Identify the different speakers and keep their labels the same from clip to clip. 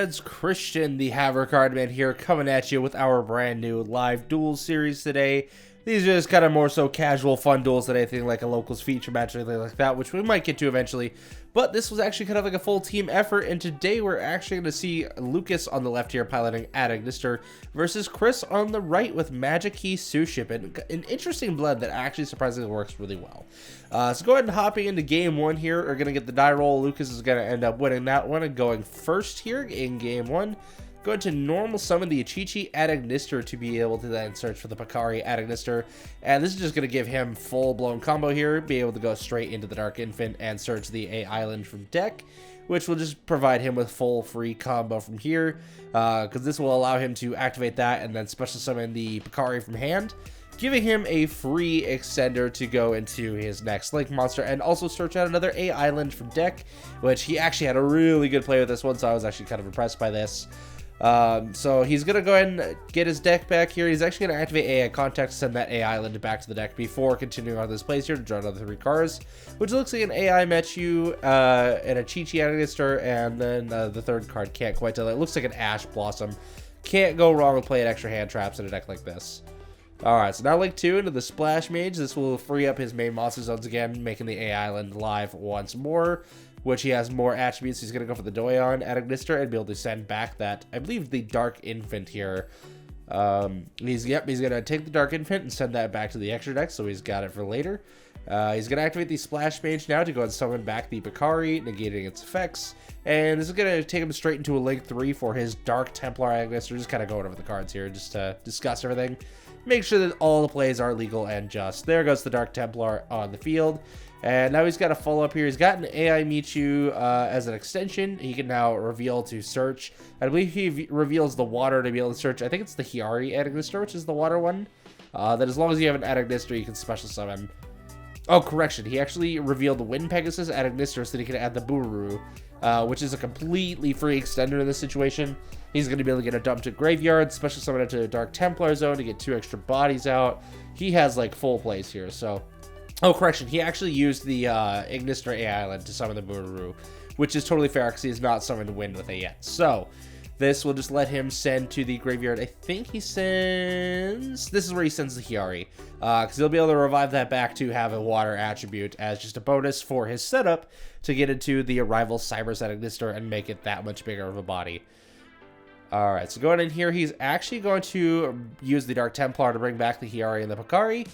Speaker 1: lads, Christian the Haver Cardman here, coming at you with our brand new live duels series today. These are just kind of more so casual fun duels than anything like a locals feature match or anything like that, which we might get to eventually. But this was actually kind of like a full team effort, and today we're actually going to see Lucas on the left here piloting Magikey versus Kris on the right with Magikey Suship, and an interesting blend that actually surprisingly works really well. So go ahead and hopping into game one here. We're going to get the die roll. Lucas is going to end up winning that one and going first here in game one. Going to normal summon the Magikey Suship to be able to then search for the Magikey Suship, and this is just going to give him full-blown combo here, be able to go straight into the Dark Infant and search the A Island from deck, which will just provide him with full free combo from here, because this will allow him to activate that and then special summon the Magikey from hand, giving him a free extender to go into his next Link monster and also search out another A Island from deck, which he actually had a really good play with this one, so I was actually kind of impressed by this. So he's going to go ahead and get his deck back here. He's actually going to activate AI Contact, send that A Island back to the deck before continuing on this plays here to draw another 3 cards, which looks like an AI Mechu, and a Magikey Suship, and then the third card can't quite tell. It looks like an Ash Blossom. Can't go wrong with playing extra hand traps in a deck like this. Alright, so now Link 2 into the Splash Mage. This will free up his main monster zones again, making the A Island live once more, which he has more attributes. He's going to go for the Doyon Magikey and be able to send back that, I believe, the Dark Infant here. He's going to take the Dark Infant and send that back to the extra deck, so he's got it for later. He's going to activate the Splash Mage now to go and summon back the Magikey, negating its effects. And this is going to take him straight into a Link 3 for his Dark Templar Magikey. Just kind of going over the cards here just to discuss everything. Make sure that all the plays are legal and just. There goes the Dark Templar on the field. And now he's got a follow-up here. He's got an AI Mechu as an extension. He can now reveal to search. I believe he reveals the water to be able to search. I think it's the Hiari Magikey, which is the water one. That as long as you have an Magikey, you can special summon. Oh, correction. He actually revealed the Wind Pegasus Magikey so that he can add the Buru, which is a completely free extender in this situation. He's going to be able to get a dump to Graveyard, special summon it to the Dark Templar zone to get 2 extra bodies out. He has, like, full plays here, so... Oh, correction. He actually used the Magikey A Island to summon the Buru, which is totally fair because he has not summoned Wind with it yet. So, this will just let him send to the Graveyard. I think he sends... This is where he sends the Hiari, because he'll be able to revive that back to have a water attribute as just a bonus for his setup to get into the Arrival Cybers Magikey and make it that much bigger of a body. Alright, so going in here, he's actually going to use the Dark Templar to bring back the Hiari and the Magikey.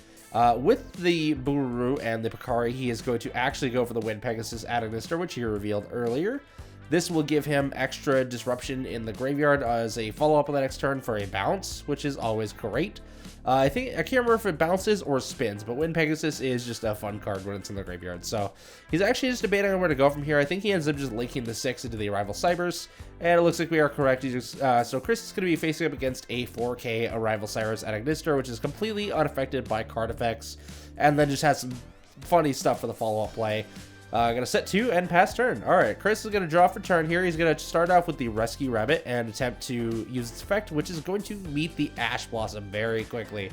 Speaker 1: With the Buru and the Magikey, he is going to actually go for the Wind Pegasus Magikey, which he revealed earlier. This will give him extra disruption in the graveyard as a follow-up on the next turn for a bounce, which is always great. I can't remember if it bounces or spins, but Wind Pegasus is just a fun card when it's in the graveyard. So he's actually just debating on where to go from here. I think he ends up just linking the 6 into the Arrival Cybers, and it looks like we are correct. So Kris is going to be facing up against a 4K Arrival Cybers Magikey, which is completely unaffected by card effects, and then just has some funny stuff for the follow-up play. Gonna set 2 and pass turn. Alright, Kris is gonna draw for turn here. He's gonna start off with the Rescue Rabbit and attempt to use its effect, which is going to meet the Ash Blossom very quickly.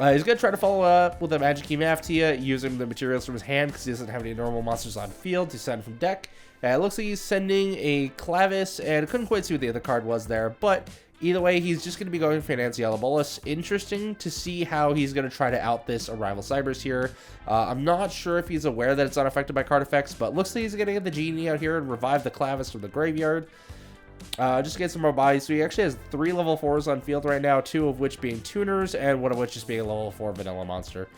Speaker 1: He's gonna try to follow up with a Magikey Maftia using the materials from his hand because he doesn't have any normal monsters on field to send from deck. It looks like he's sending a Clavis, and I couldn't quite see what the other card was there, but either way, he's just going to be going for Nancy Bolus. Interesting to see how he's going to try to out this Arrival Cybers here. I'm not sure if he's aware that it's unaffected by card effects, but looks like he's going to get the Genie out here and revive the Clavis from the graveyard. Just get some more bodies. So he actually has 3 level 4s on field right now, 2 of which being tuners, and 1 of which just being a level 4 vanilla monster.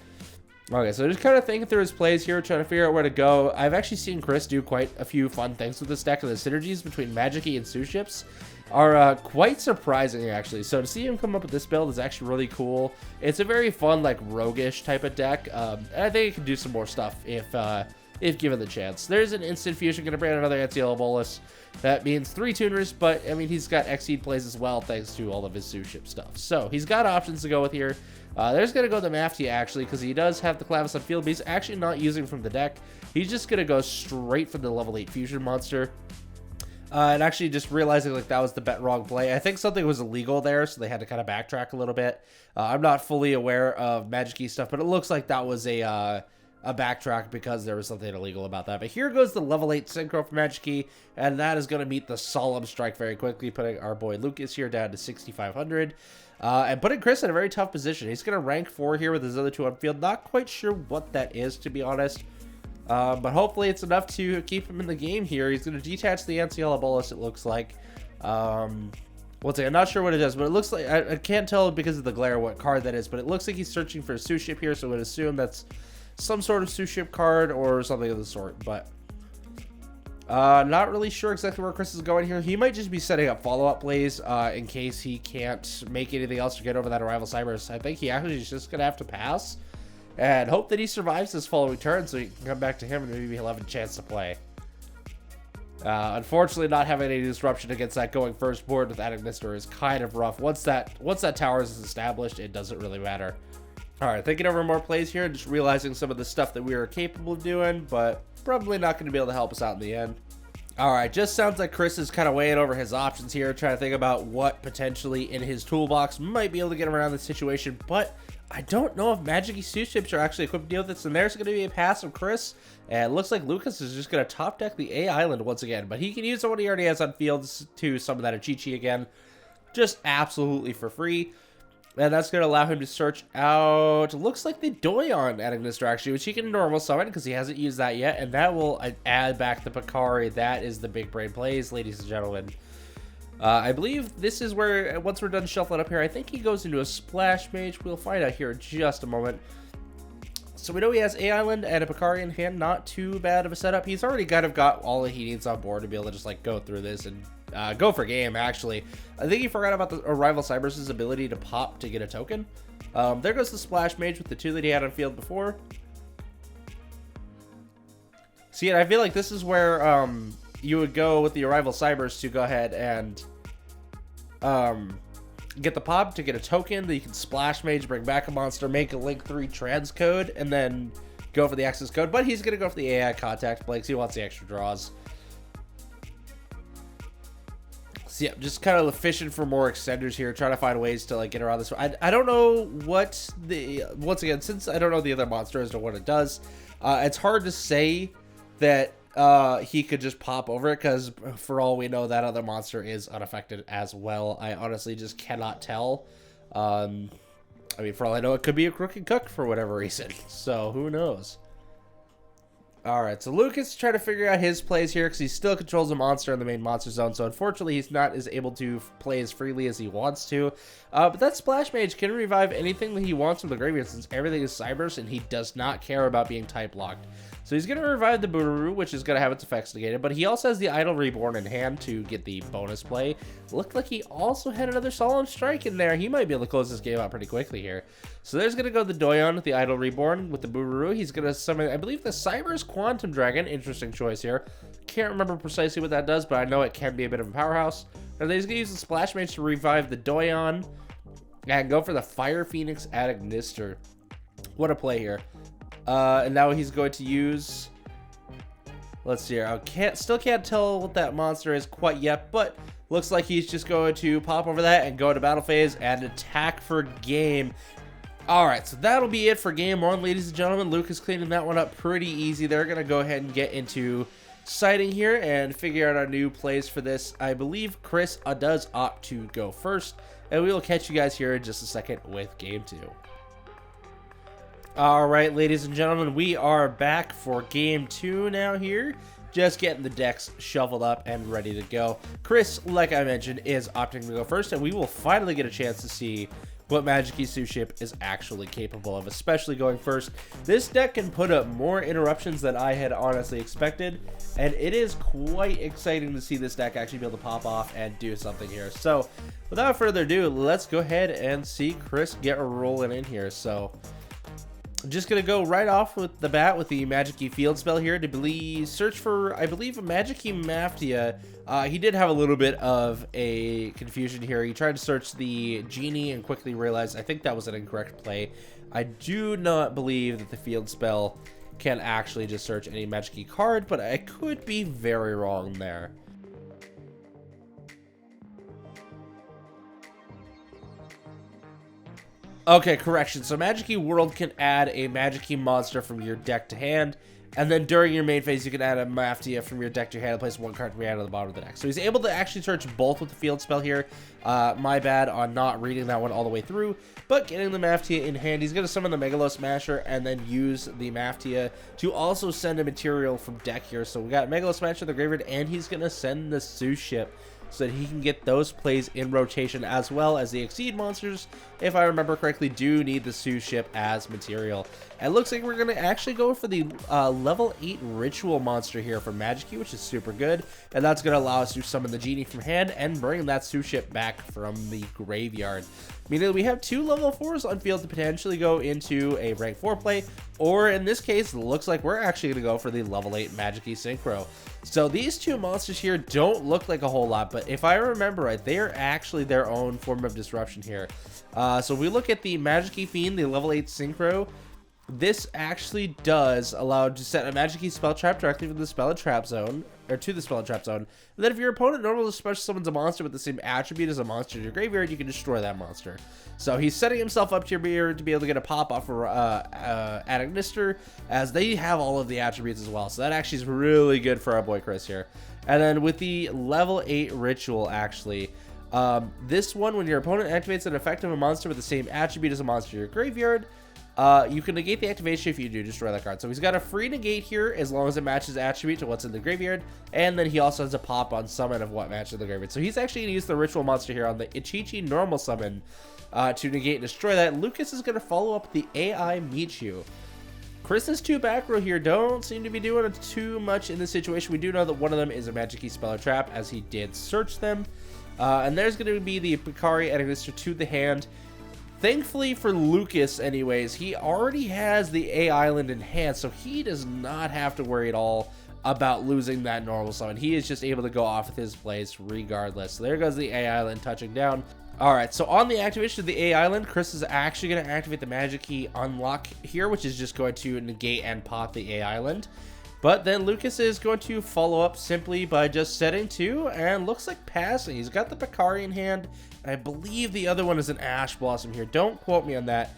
Speaker 1: Okay, so just kind of thinking through his plays here, trying to figure out where to go. I've actually seen Kris do quite a few fun things with this deck, and the synergies between Magikey and Suships are quite surprising, actually. So to see him come up with this build is actually really cool. It's a very fun, like, roguish type of deck, and I think it can do some more stuff if given the chance. There's an instant fusion, going to bring another Nancy Bolus. That means 3 tuners, but, I mean, he's got Exceed plays as well, thanks to all of his Suship stuff. So, he's got options to go with here. There's going to go the Maftia, actually, because he does have the Clavis on field, but he's actually not using from the deck. He's just going to go straight for the level 8 fusion monster. And actually just realizing, like, that was the bet wrong play. I think something was illegal there, so they had to kind of backtrack a little bit. I'm not fully aware of Magikey stuff, but it looks like that was a a backtrack because there was something illegal about that. But here goes the level 8 synchro for Magikey, and that is going to meet the solemn strike very quickly, putting our boy Lucas here down to 6,500. And putting Kris in a very tough position. He's going to rank 4 here with his other 2 on field. Not quite sure what that is, to be honest. But hopefully it's enough to keep him in the game here. He's going to detach the Anciella Bolus, it looks like. Once again, I'm not sure what it does, but it looks like... I can't tell because of the glare what card that is, but it looks like he's searching for a Suship here, so I would assume that's some sort of Suship card or something of the sort, but... not really sure exactly where Kris is going here. He might just be setting up follow-up plays in case he can't make anything else to get over that Arrival Cybers. I think he actually is just going to have to pass and hope that he survives this following turn so he can come back to him and maybe he'll have a chance to play. Unfortunately, not having any disruption against that going first board with Agnister is kind of rough. Once that tower is established, it doesn't really matter. Alright, thinking over more plays here and just realizing some of the stuff that we are capable of doing, but probably not going to be able to help us out in the end. Alright, just sounds like Kris is kind of weighing over his options here, trying to think about what potentially in his toolbox might be able to get around this situation, but I don't know if Magikey Suships are actually equipped to deal with this, and there's going to be a pass from Kris, and it looks like Lucas is just going to top deck the A Island once again, but he can use what he already has on field to summon that Achichi again, just absolutely for free. And that's going to allow him to search out, looks like the Doyon at Agnister actually, which he can normal summon because he hasn't used that yet. And that will add back the Picari. That is the big brain plays, ladies and gentlemen. I believe this is where, once we're done shuffling up here, I think he goes into a Splash Mage. We'll find out here in just a moment. So we know he has A Island and a Picari in hand. Not too bad of a setup. He's already kind of got all that he needs on board to be able to just like go through this and go for game, actually. I think he forgot about the Arrival Cybers' ability to pop to get a token. There goes the Splash Mage with the 2 that he had on field before. See, and I feel like this is where you would go with the Arrival Cybers to go ahead and get the pop to get a token that you can Splash Mage, bring back a monster, make a Link 3 transcode, and then go for the access code. But he's going to go for the AI contact play because he wants the extra draws. So yeah, just kind of fishing for more extenders here, trying to find ways to like get around this. I don't know what the, once again, since I don't know the other monster as to what it does, it's hard to say that he could just pop over it because for all we know, that other monster is unaffected as well. I honestly just cannot tell. I mean, for all I know, it could be a Crooked Cook for whatever reason. So who knows? Alright, so Lucas is trying to figure out his plays here because he still controls a monster in the main monster zone, so unfortunately he's not as able to play as freely as he wants to. But that Splash Mage can revive anything that he wants from the graveyard since everything is Cybers and he does not care about being type locked. So he's going to revive the Bootaroo, which is going to have its effects negated, but he also has the Idol Reborn in hand to get the bonus play. Looked like he also had another Solemn Strike in there. He might be able to close this game out pretty quickly here. So there's going to go the Doyon with the Idol Reborn with the Bootaroo. He's going to summon, I believe, the Cybers Quantum Dragon. Interesting choice here. Can't remember precisely what that does, but I know it can be a bit of a powerhouse. And then he's going to use the Splash Mage to revive the Doyon and go for the Fire Phoenix at Agnister. What a play here. And now he's going to use, let's see here, I still can't tell what that monster is quite yet, but looks like he's just going to pop over that and go into battle phase and attack for game. Alright, so that'll be it for game 1, ladies and gentlemen. Lucas cleaning that one up pretty easy. They're going to go ahead and get into sighting here and figure out our new plays for this. I believe Kris does opt to go first, and we will catch you guys here in just a second with game 2. Alright, ladies and gentlemen, we are back for game 2 now here. Just getting the decks shuffled up and ready to go. Kris, like I mentioned, is opting to go first, and we will finally get a chance to see what Magikey Suship is actually capable of, especially going first. This deck can put up more interruptions than I had honestly expected, and it is quite exciting to see this deck actually be able to pop off and do something here. So, without further ado, let's go ahead and see Kris get rolling in here. So, I'm just going to go right off with the bat with the Magikey field spell here to search for, I believe, a Magikey Maftia. He did have a little bit of a confusion here. He tried to search the Genie and quickly realized, I think that was an incorrect play. I do not believe that the field spell can actually just search any Magikey card, but I could be very wrong there. Okay, correction. So Magikey World can add a Magikey monster from your deck to hand, and then during your main phase, you can add a Maftia from your deck to your hand and place one card from your hand on the bottom of the deck. So he's able to actually search both with the field spell here. My bad on not reading that one all the way through, but getting the Maftia in hand, he's going to summon the Megalo Smasher and then use the Maftia to also send a material from deck here. So we got Megalo Smasher, the graveyard, and he's going to send the Suship, so that he can get those plays in rotation, as well as the Exceed monsters, if I remember correctly, do need the Suship as material. It looks like we're going to actually go for the level 8 Ritual monster here from Magikey, which is super good, and that's going to allow us to summon the Genie from hand and bring that Suship back from the graveyard. Meaning we have 2 level 4s on field to potentially go into a rank 4 play, or in this case, looks like we're actually going to go for the level 8 Magikey Synchro. So these 2 monsters here don't look like a whole lot, but if I remember right, they are actually their own form of disruption here. So if we look at the Magikey Fiend, the level 8 Synchro, this actually does allow to set a Magikey spell trap directly from the spell and trap zone, or to the spell and trap zone. And then if your opponent normally special summons a monster with the same attribute as a monster in your graveyard, you can destroy that monster. So he's setting himself up to be able to get a pop off for Agnister, as they have all of the attributes as well. So that actually is really good for our boy Kris here. And then with the level 8 Ritual, actually, this one, when your opponent activates an effect of a monster with the same attribute as a monster in your graveyard, you can negate the activation if you do destroy that card. So he's got a free negate here as long as it matches attribute to what's in the graveyard, and then he also has a pop on summon of what matches the graveyard. So he's actually going to use the Ritual monster here on the Ichichi normal summon to negate and destroy that. Lucas is going to follow up the AI Michu. Kris's 2 back row here don't seem to be doing too much in this situation. We do know that one of them is a Magikey Spell or Trap, as he did search them. And there's going to be the Picari Agnister to the hand. Thankfully for Lucas anyways, he already has the A Island in hand, so he does not have to worry at all about losing that normal summon. He is just able to go off with his plays regardless. So there goes the A Island touching down. Alright, so on the activation of the A Island, Kris is actually going to activate the Magikey Unlock here, which is just going to negate and pop the A Island. But then Lucas is going to follow up simply by just setting 2, and looks like passing. He's got the Picari in hand. I believe the other one is an Ash Blossom here. Don't quote me on that.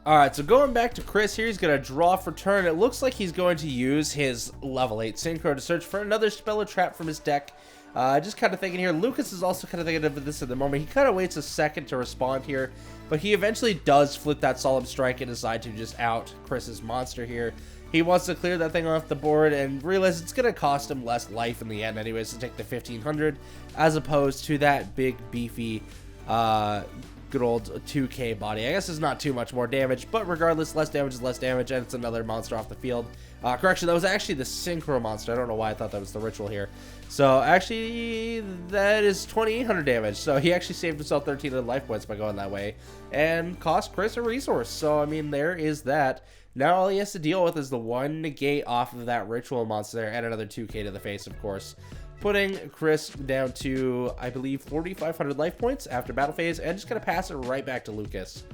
Speaker 1: Alright, so going back to Kris here, he's going to draw for turn. It looks like he's going to use his level 8 Synchro to search for another spell or trap from his deck. Just kind of thinking here, Lucas is also kind of thinking of this at the moment. He kind of waits a second to respond here, but he eventually does flip that Solemn Strike and decide to just out Kris's monster here. He wants to clear that thing off the board and realize it's going to cost him less life in the end anyways to take the 1500 as opposed to that big beefy good old 2k body. I guess it's not too much more damage, but regardless, less damage is less damage, and it's another monster off the field. Correction, that was actually the Synchro monster. I don't know why I thought that was the Ritual here. So actually, that is 2800 damage. So he actually saved himself 1300 life points by going that way and cost Kris a resource. So I mean, there is that. Now all he has to deal with is the 1 negate off of that Ritual monster there and another 2k to the face, of course, putting Kris down to, I believe, 4,500 life points after battle phase, and just going to pass it right back to Lucas.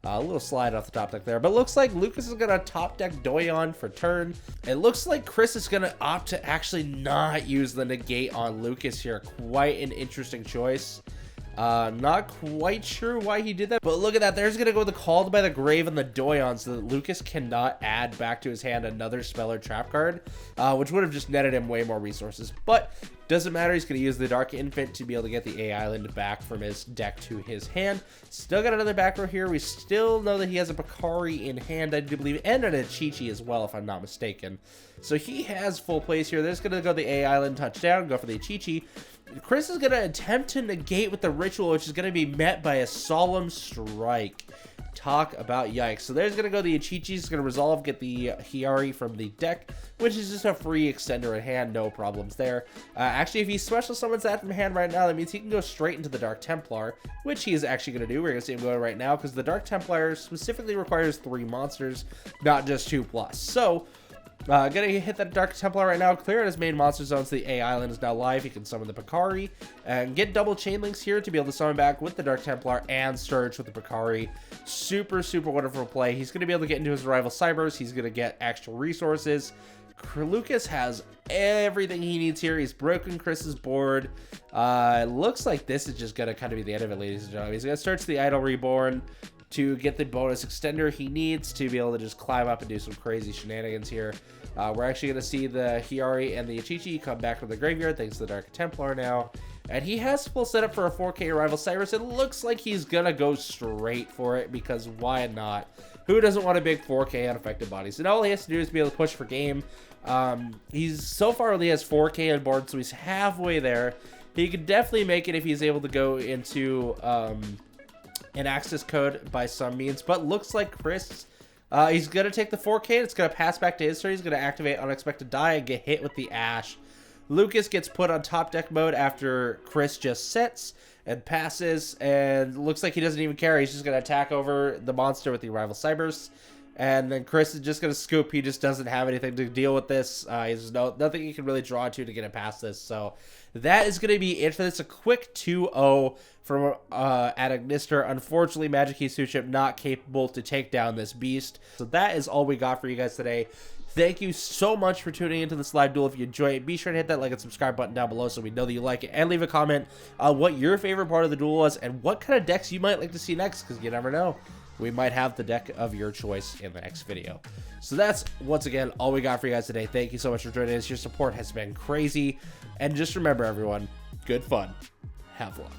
Speaker 1: A little slide off the top deck there, but looks like Lucas is going to top deck Doyon for turn. It looks like Kris is going to opt to actually not use the negate on Lucas here. Quite an interesting choice. Not quite sure why he did that, but look at that. There's going to go the Called by the Grave and the Doyon so that Lucas cannot add back to his hand another spell or trap card, which would have just netted him way more resources. But doesn't matter. He's going to use the Dark Infant to be able to get the A Island back from his deck to his hand. Still got another back row here. We still know that he has a Picari in hand, I do believe, and an Ichichi as well, if I'm not mistaken. So he has full plays here. There's going to go the A Island touchdown, go for the Ichichi. Kris is going to attempt to negate with the Ritual, which is going to be met by a Solemn Strike. Talk about yikes. So there's going to go the Ichichi. It's going to resolve, get the Hiyari from the deck, which is just a free extender in hand. No problems there. Actually, if he special summons that from hand right now, that means he can go straight into the Dark Templar, which he is actually going to do. We're going to see him going right now because the Dark Templar specifically requires 3 monsters, not just 2+. So gonna hit that Dark Templar right now, clear out his main monster zone so the A Island is now live. He can summon the Picari and get double chain links here to be able to summon back with the Dark Templar and Surge with the Picari. Super, super wonderful play. He's gonna be able to get into his rival Cybers. He's gonna get extra resources. Lucas has everything he needs here. He's broken Kris's board. Looks like this is just gonna kind of be the end of it, ladies and gentlemen. He's gonna search the Idol Reborn. to get the bonus extender he needs to be able to just climb up and do some crazy shenanigans here. We're actually going to see the Hiyari and the Ichichi come back from the graveyard thanks to the Dark Templar now. And he has full setup for a 4K Rival Cyrus. It looks like he's going to go straight for it because why not? Who doesn't want a big 4K unaffected body? So now all he has to do is be able to push for game. He's so far only has 4K on board, so he's halfway there. He could definitely make it if he's able to go into an access code by some means. But looks like Kris, he's going to take the 4K. It's going to pass back to his turn. He's going to activate Unexpected Die and get hit with the Ash. Lucas gets put on top deck mode after Kris just sets and passes, and looks like he doesn't even care. He's just going to attack over the monster with the Rival Cyberse, and then Kris is just going to scoop. He just doesn't have anything to deal with this. There's nothing he can really draw to get it past this, so that is going to be it for this. A quick 2-0 from Adagnister. Unfortunately, Magikey Suship not capable to take down this beast. So that is all we got for you guys today. Thank you so much for tuning into this live duel. If you enjoy it, be sure to hit that like and subscribe button down below so we know that you like it. And leave a comment on what your favorite part of the duel was and what kind of decks you might like to see next, because you never know. We might have the deck of your choice in the next video. So that's, once again, all we got for you guys today. Thank you so much for joining us. Your support has been crazy. And just remember, everyone, good fun. Have luck.